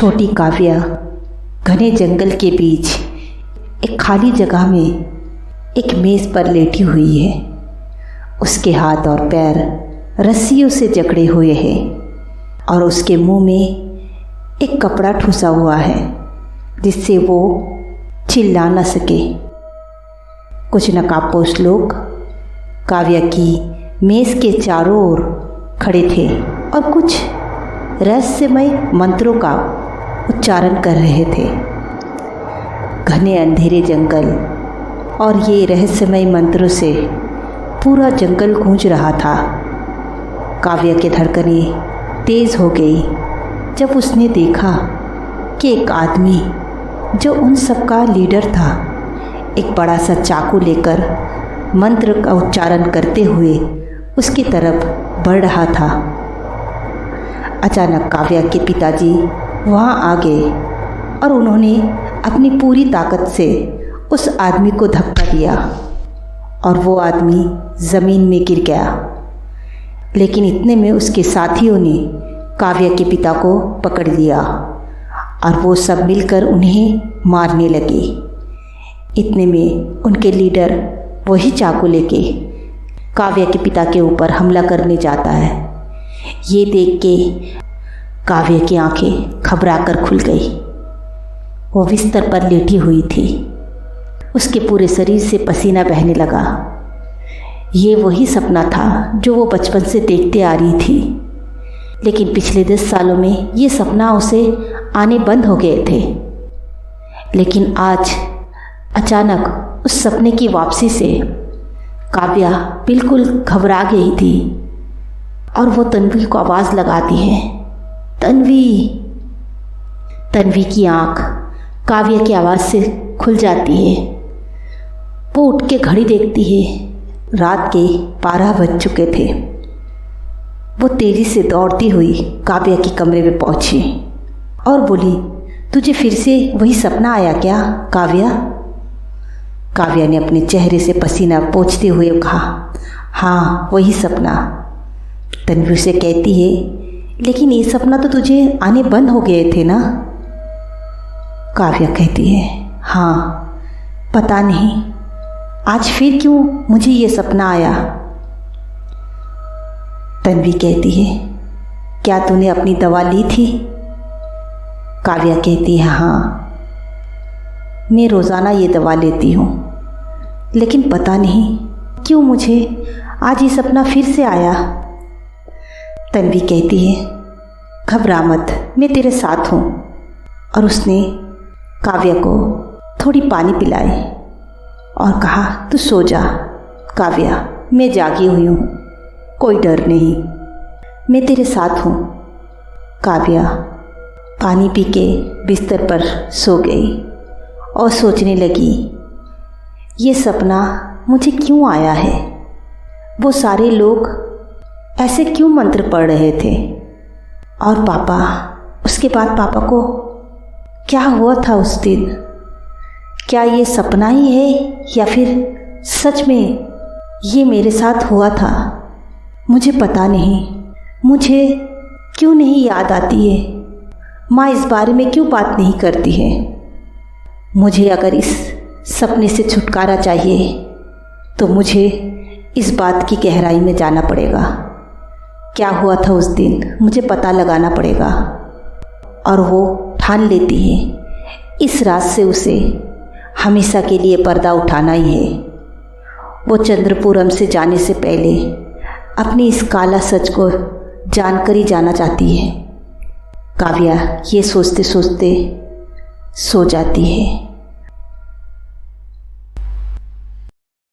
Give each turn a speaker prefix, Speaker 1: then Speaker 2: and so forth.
Speaker 1: छोटी काव्या घने जंगल के बीच एक खाली जगह में एक मेज़ पर लेटी हुई है। उसके हाथ और पैर रस्सियों से जकड़े हुए हैं और उसके मुंह में एक कपड़ा ठूसा हुआ है जिससे वो चिल्ला न सके। कुछ नकाबपोश लोग काव्या की मेज़ के चारों ओर खड़े थे और कुछ रहस्यमय मंत्रों का उच्चारण कर रहे थे। घने अंधेरे जंगल और ये रहस्यमय मंत्रों से पूरा जंगल गूंज रहा था। काव्या की धड़कनें तेज़ हो गई जब उसने देखा कि एक आदमी जो उन सबका लीडर था एक बड़ा सा चाकू लेकर मंत्र का उच्चारण करते हुए उसकी तरफ बढ़ रहा था। अचानक काव्या के पिताजी वहाँ आ गए और उन्होंने अपनी पूरी ताकत से उस आदमी को धक्का दिया और वो आदमी ज़मीन में गिर गया। लेकिन इतने में उसके साथियों ने काव्या के पिता को पकड़ लिया और वो सब मिलकर उन्हें मारने लगे। इतने में उनके लीडर वही चाकू लेके काव्या के पिता के ऊपर हमला करने जाता है। ये देख के काव्या की आंखें घबराकर खुल गई। वो बिस्तर पर लेटी हुई थी। उसके पूरे शरीर से पसीना बहने लगा। ये वही सपना था जो वो बचपन से देखते आ रही थी, लेकिन पिछले 10 सालों में ये सपना उसे आने बंद हो गए थे। लेकिन आज अचानक उस सपने की वापसी से काव्या बिल्कुल घबरा गई थी और वो तन्वी को आवाज़ लगाती है, तन्वी। तन्वी की आँख काव्या की आवाज़ से खुल जाती है। वो उठ के घड़ी देखती है। रात के 12 बज चुके थे। वो तेज़ी से दौड़ती हुई काव्या के कमरे में पहुंची और बोली, तुझे फिर से वही सपना आया क्या काव्या? काव्या ने अपने चेहरे से पसीना पोंछते हुए कहा, हाँ वही सपना। तन्वी उसे कहती है, लेकिन ये सपना तो तुझे आने बंद हो गए थे ना? काव्या कहती है, हाँ पता नहीं आज फिर क्यों मुझे ये सपना आया। तन्वी कहती है, क्या तूने अपनी दवा ली थी? काव्या कहती है, हाँ मैं रोज़ाना ये दवा लेती हूँ, लेकिन पता नहीं क्यों मुझे आज ये सपना फिर से आया। तन्वी कहती है, घबरा मत, मैं तेरे साथ हूँ। और उसने काव्या को थोड़ी पानी पिलाई और कहा, तू सो जा काव्या, मैं जागी हुई हूँ, कोई डर नहीं, मैं तेरे साथ हूँ। काव्या पानी पी के बिस्तर पर सो गई और सोचने लगी, ये सपना मुझे क्यों आया है? वो सारे लोग ऐसे क्यों मंत्र पढ़ रहे थे? और पापा, उसके बाद पापा को क्या हुआ था उस दिन? क्या ये सपना ही है या फिर सच में ये मेरे साथ हुआ था? मुझे पता नहीं। मुझे क्यों नहीं याद आती है? माँ इस बारे में क्यों बात नहीं करती है? मुझे अगर इस सपने से छुटकारा चाहिए तो मुझे इस बात की गहराई में जाना पड़ेगा। क्या हुआ था उस दिन मुझे पता लगाना पड़ेगा। और वो ठान लेती है इस रात से उसे हमेशा के लिए पर्दा उठाना ही है। वो चंद्रपुरम से जाने से पहले अपनी इस काला सच को जानकर ही जाना चाहती है। काव्या ये सोचते सोचते सो जाती है।